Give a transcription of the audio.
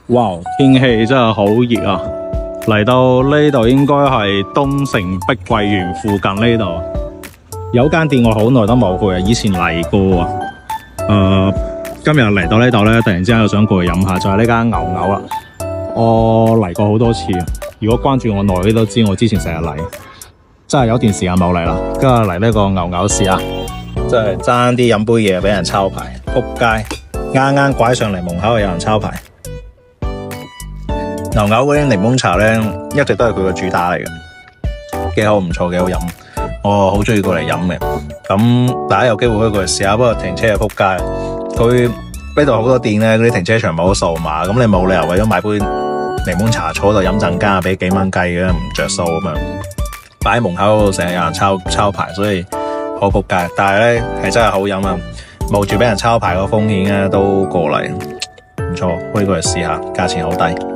哇，天氣真係好熱啊！嚟到呢度應該係東城碧桂園附近呢度，有間店我好耐都冇去啊，以前嚟過啊。今日嚟到呢度咧，突然之間又想過去飲下，就係呢間牛牛啦。我嚟過好多次，如果關注我耐啲都知，我之前成日嚟，真係有段時間冇嚟啦。今日嚟呢個牛牛試下，真係爭啲飲杯嘢俾人抄牌，仆街！啱啱拐上嚟門口有人抄牌。牛牛嗰啲檸檬茶咧，一直都係佢個主打嚟嘅，幾好唔錯，幾好飲。我好中意過嚟飲嘅。咁大家有機會可以過嚟試下，不過停車又仆街。佢呢度好多店咧，嗰啲停車場冇得掃碼，咁你冇理由為咗買杯檸檬茶坐度飲陣間，俾幾蚊雞嘅，唔着數咁樣。擺喺門口嗰度成日有人抄牌，所以好仆街。但係咧係真係好飲啊，冒住俾人抄牌個風險咧都過嚟，唔錯，可以過嚟試下，價錢好低。